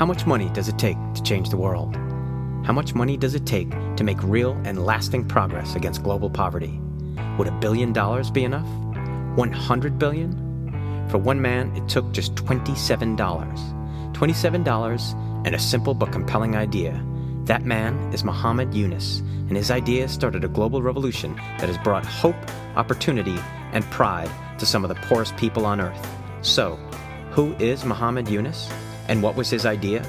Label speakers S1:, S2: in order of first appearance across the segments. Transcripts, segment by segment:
S1: How much money does it take to change the world? How much money does it take to make real and lasting progress against global poverty? Would $1 billion be enough? 100 billion? For one man, it took just $27. $27 and a simple but compelling idea. That man is Muhammad Yunus, and his idea started a global revolution that has brought hope, opportunity, and pride to some of the poorest people on earth. So, who is Muhammad Yunus, and what was his idea?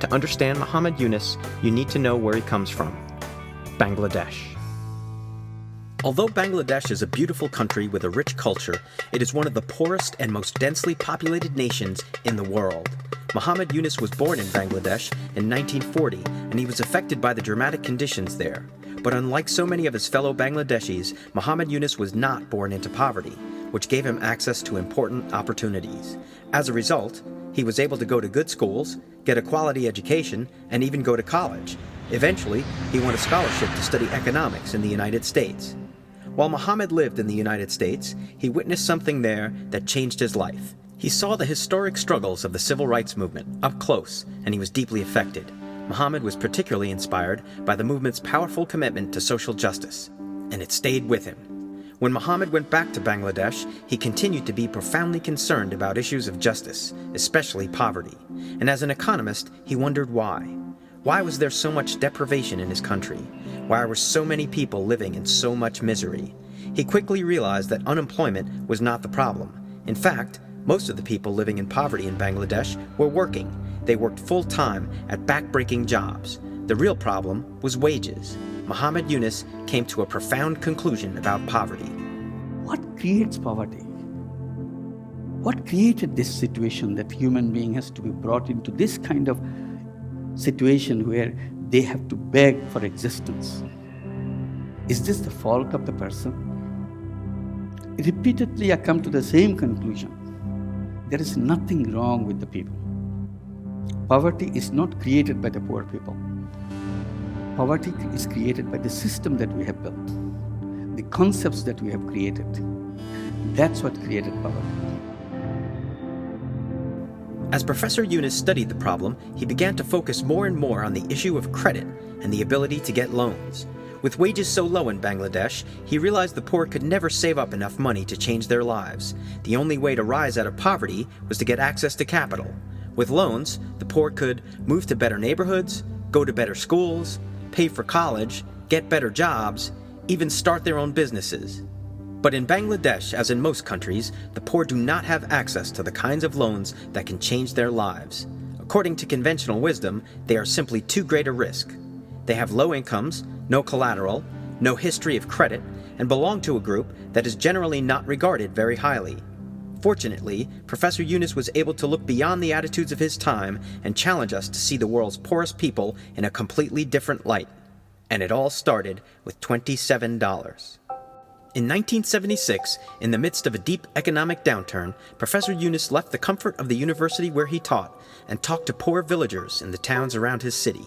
S1: To understand Muhammad Yunus, you need to know where he comes from: Bangladesh. Although Bangladesh is a beautiful country with a rich culture, it is one of the poorest and most densely populated nations in the world. Muhammad Yunus was born in Bangladesh in 1940, and he was affected by the dramatic conditions there. But unlike so many of his fellow Bangladeshis, Muhammad Yunus was not born into poverty, which gave him access to important opportunities. As a result, he was able to go to good schools, get a quality education, and even go to college. Eventually, he won a scholarship to study economics in the United States. While Muhammad lived in the United States, he witnessed something there that changed his life. He saw the historic struggles of the civil rights movement up close, and he was deeply affected. Muhammad was particularly inspired by the movement's powerful commitment to social justice, and it stayed with him. When Muhammad went back to Bangladesh, he continued to be profoundly concerned about issues of justice, especially poverty. And as an economist, he wondered why. Why was there so much deprivation in his country? Why were so many people living in so much misery? He quickly realized that unemployment was not the problem. In fact, most of the people living in poverty in Bangladesh were working. They worked full-time at back-breaking jobs. The real problem was wages. Muhammad Yunus came to a profound conclusion about poverty.
S2: What creates poverty? What created this situation that human being has to be brought into this kind of situation where they have to beg for existence? Is this the fault of the person? Repeatedly I come to the same conclusion. There is nothing wrong with the people. Poverty is not created by the poor people. Poverty is created by the system that we have built, the concepts that we have created. That's what created poverty.
S1: As Professor Yunus studied the problem, he began to focus more and more on the issue of credit and the ability to get loans. With wages so low in Bangladesh, he realized the poor could never save up enough money to change their lives. The only way to rise out of poverty was to get access to capital. With loans, the poor could move to better neighborhoods, go to better schools, pay for college, get better jobs, even start their own businesses. But in Bangladesh, as in most countries, the poor do not have access to the kinds of loans that can change their lives. According to conventional wisdom, they are simply too great a risk. They have low incomes, no collateral, no history of credit, and belong to a group that is generally not regarded very highly. Fortunately, Professor Yunus was able to look beyond the attitudes of his time and challenge us to see the world's poorest people in a completely different light. And it all started with $27. In 1976, in the midst of a deep economic downturn, Professor Yunus left the comfort of the university where he taught and talked to poor villagers in the towns around his city.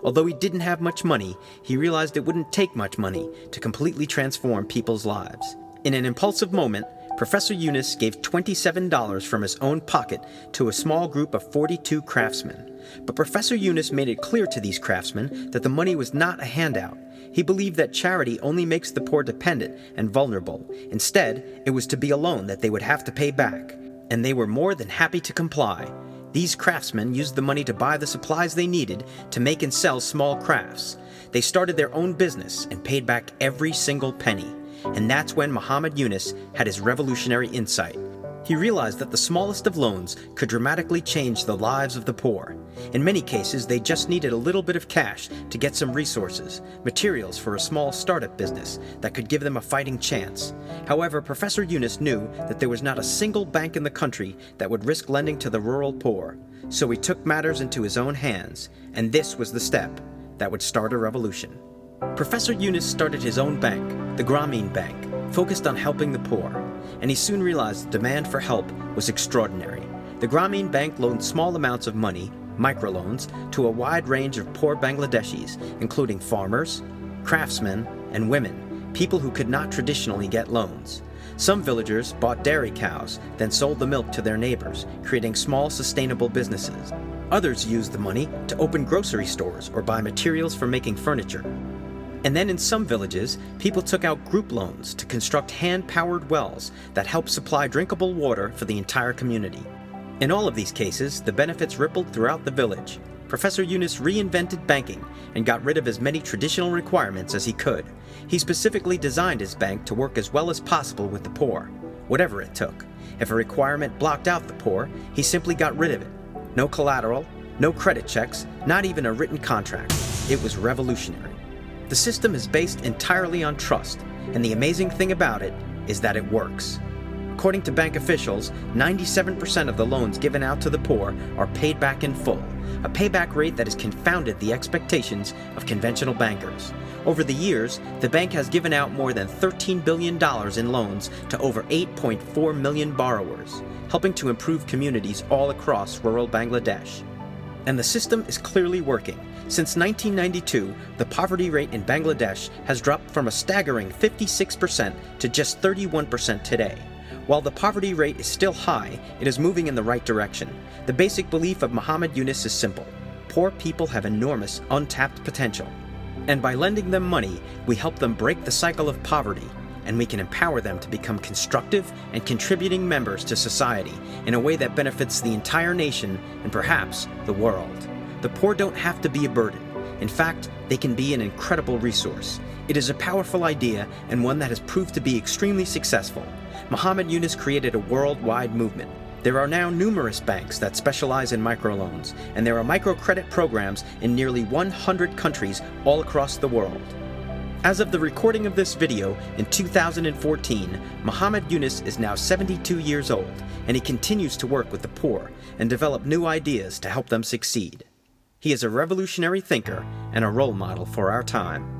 S1: Although he didn't have much money, he realized it wouldn't take much money to completely transform people's lives. In an impulsive moment, Professor Yunus gave $27 from his own pocket to a small group of 42 craftsmen. But Professor Yunus made it clear to these craftsmen that the money was not a handout. He believed that charity only makes the poor dependent and vulnerable. Instead, it was to be a loan that they would have to pay back. And they were more than happy to comply. These craftsmen used the money to buy the supplies they needed to make and sell small crafts. They started their own business and paid back every single penny. And that's when Muhammad Yunus had his revolutionary insight. He realized that the smallest of loans could dramatically change the lives of the poor. In many cases, they just needed a little bit of cash to get some resources, materials for a small startup business that could give them a fighting chance. However, Professor Yunus knew that there was not a single bank in the country that would risk lending to the rural poor. So he took matters into his own hands, and this was the step that would start a revolution. Professor Yunus started his own bank, the Grameen Bank, focused on helping the poor, and he soon realized the demand for help was extraordinary. The Grameen Bank loaned small amounts of money, microloans, to a wide range of poor Bangladeshis, including farmers, craftsmen, and women, people who could not traditionally get loans. Some villagers bought dairy cows, then sold the milk to their neighbors, creating small sustainable businesses. Others used the money to open grocery stores or buy materials for making furniture. And then in some villages, people took out group loans to construct hand-powered wells that helped supply drinkable water for the entire community. In all of these cases, the benefits rippled throughout the village. Professor Yunus reinvented banking and got rid of as many traditional requirements as he could. He specifically designed his bank to work as well as possible with the poor, whatever it took. If a requirement blocked out the poor, he simply got rid of it. No collateral, no credit checks, not even a written contract. It was revolutionary. The system is based entirely on trust, and the amazing thing about it is that it works. According to bank officials, 97% of the loans given out to the poor are paid back in full, a payback rate that has confounded the expectations of conventional bankers. Over the years, the bank has given out more than $13 billion in loans to over 8.4 million borrowers, helping to improve communities all across rural Bangladesh. And the system is clearly working. Since 1992, the poverty rate in Bangladesh has dropped from a staggering 56% to just 31% today. While the poverty rate is still high, it is moving in the right direction. The basic belief of Muhammad Yunus is simple. Poor people have enormous untapped potential. And by lending them money, we help them break the cycle of poverty, and we can empower them to become constructive and contributing members to society in a way that benefits the entire nation and perhaps the world. The poor don't have to be a burden. In fact, they can be an incredible resource. It is a powerful idea and one that has proved to be extremely successful. Muhammad Yunus created a worldwide movement. There are now numerous banks that specialize in microloans, and there are microcredit programs in nearly 100 countries all across the world. As of the recording of this video in 2014, Muhammad Yunus is now 72 years old, and he continues to work with the poor and develop new ideas to help them succeed. He is a revolutionary thinker and a role model for our time.